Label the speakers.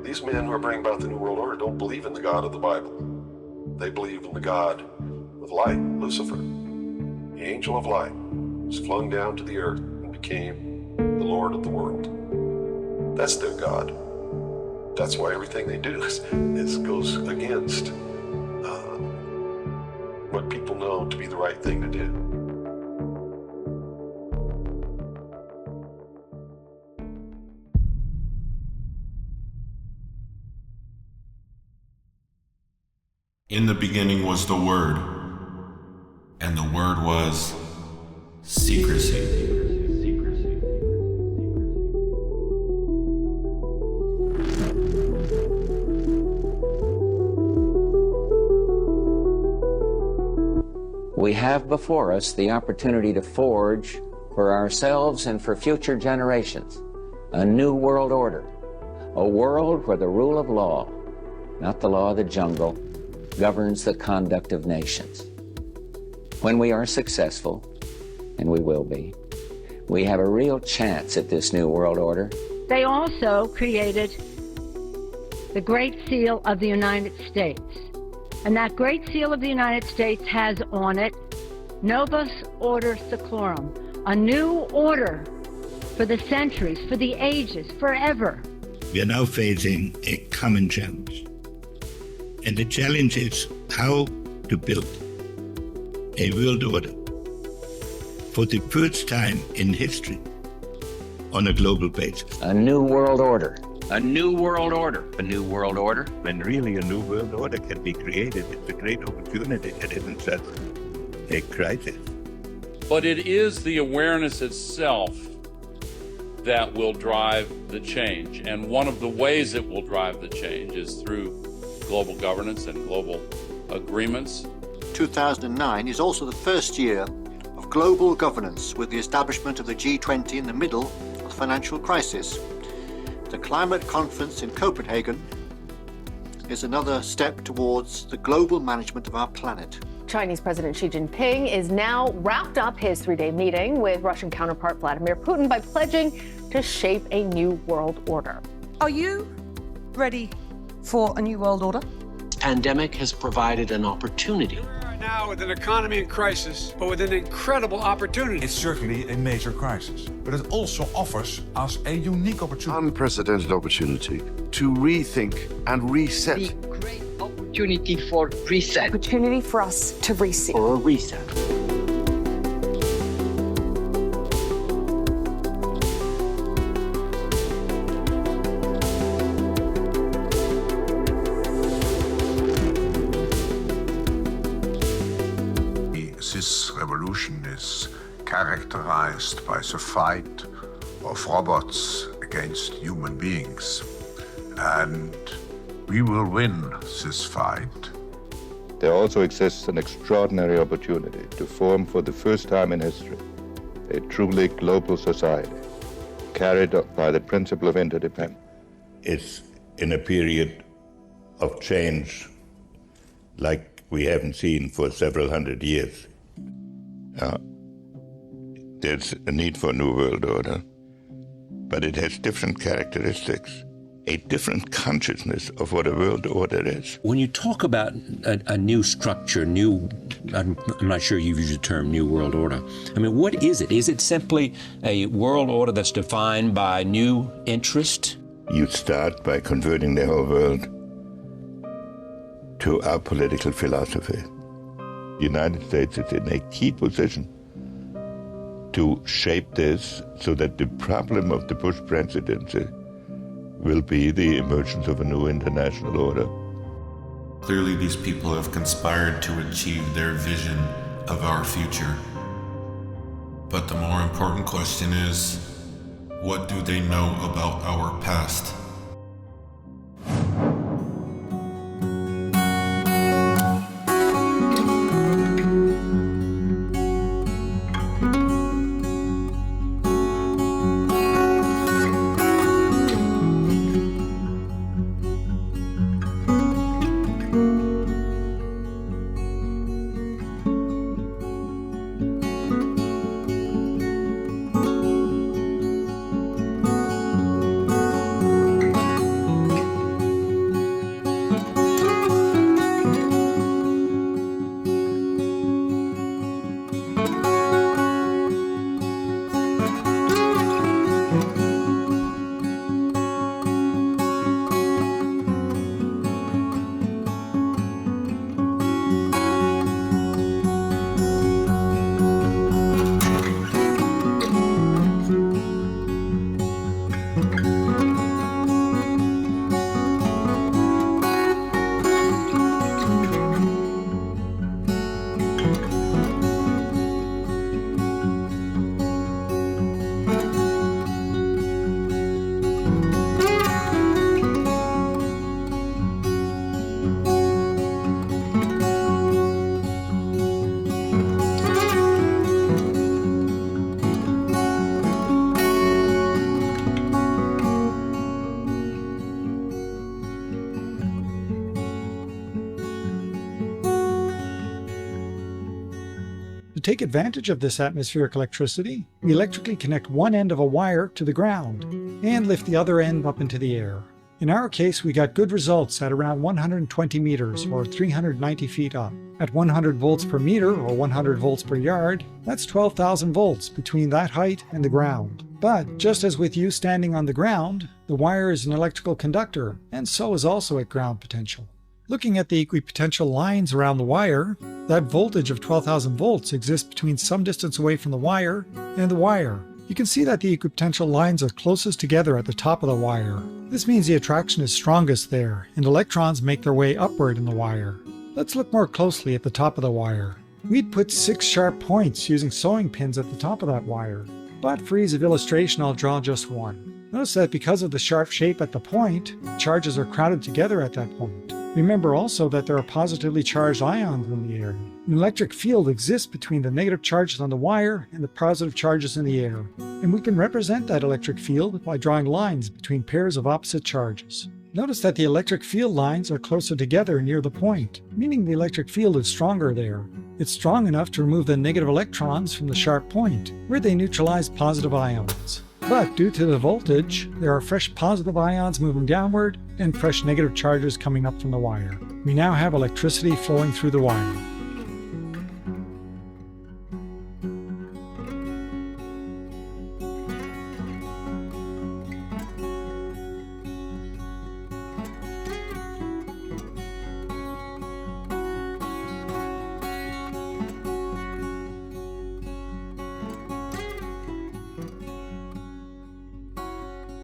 Speaker 1: These men who are bringing about the New World Order don't believe in the God of the Bible. They believe in the God of light, Lucifer, the angel of light, who's flung down to the earth and became the Lord of the world. That's their God. That's why everything they do goes against what people know to be the right thing to do.
Speaker 2: In the beginning was the Word, and the Word was secrecy.
Speaker 3: We have before us the opportunity to forge for ourselves and for future generations a new world order, a world where the rule of law, not the law of the jungle, governs the conduct of nations. When we are successful, and we will be, we have a real chance at this new world order.
Speaker 4: They also created the Great Seal of the United States. And that Great Seal of the United States has on it Novus Order Seclorum, a new order for the centuries, for the ages, forever.
Speaker 5: We are now facing a common challenge. And the challenge is how to build a world order for the first time in history on a global basis.
Speaker 3: A new world order. A new world order. A new world order.
Speaker 5: When really a new world order can be created, it's a great opportunity. It isn't just a crisis.
Speaker 6: But it is the awareness itself that will drive the change. And one of the ways it will drive the change is through global governance and global agreements.
Speaker 7: 2009 is also the first year of global governance with the establishment of the G20 in the middle of the financial crisis. The climate conference in Copenhagen is another step towards the global management of our planet.
Speaker 8: Chinese President Xi Jinping is now wrapped up his three-day meeting with Russian counterpart Vladimir Putin by pledging to shape a new world order.
Speaker 9: Are you ready for a new world order?
Speaker 10: Pandemic has provided an opportunity.
Speaker 11: We are now with an economy in crisis, but with an incredible opportunity.
Speaker 12: It's certainly a major crisis, but it also offers us a unique opportunity.
Speaker 13: Unprecedented opportunity to rethink and reset.
Speaker 14: The great opportunity for reset.
Speaker 8: Opportunity for us to reset.
Speaker 10: For a reset.
Speaker 15: This revolution is characterized by the fight of robots against human beings. And we will win this fight.
Speaker 16: There also exists an extraordinary opportunity to form for the first time in history a truly global society, carried by the principle of interdependence.
Speaker 5: It's in a period of change like we haven't seen for several hundred years. There's a need for a new world order, but it has different characteristics, a different consciousness of what a world order is.
Speaker 17: When you talk about a new structure, I'm not sure you've used the term new world order. I mean, what is it? Is it simply a world order that's defined by new interest?
Speaker 5: You start by converting the whole world to our political philosophy. The United States is in a key position to shape this so that the problem of the Bush presidency will be the emergence of a new international order.
Speaker 2: Clearly, these people have conspired to achieve their vision of our future. But the more important question is, what do they know about our past?
Speaker 18: take advantage of this atmospheric electricity, we electrically connect one end of a wire to the ground and lift the other end up into the air. In our case, we got good results at around 120 meters or 390 feet up. At 100 volts per meter or 100 volts per yard, that's 12,000 volts between that height and the ground. But just as with you standing on the ground, the wire is an electrical conductor, and so is also at ground potential. Looking at the equipotential lines around the wire, that voltage of 12,000 volts exists between some distance away from the wire and the wire. You can see that the equipotential lines are closest together at the top of the wire. This means the attraction is strongest there, and electrons make their way upward in the wire. Let's look more closely at the top of the wire. We'd put 6 sharp points using sewing pins at the top of that wire, but for ease of illustration I'll draw just one. Notice that because of the sharp shape at the point, charges are crowded together at that point. Remember also that there are positively charged ions in the air. An electric field exists between the negative charges on the wire and the positive charges in the air, and we can represent that electric field by drawing lines between pairs of opposite charges. Notice that the electric field lines are closer together near the point, meaning the electric field is stronger there. It's strong enough to remove the negative electrons from the sharp point, where they neutralize positive ions. But due to the voltage, there are fresh positive ions moving downward and fresh negative charges coming up from the wire. We now have electricity flowing through the wire.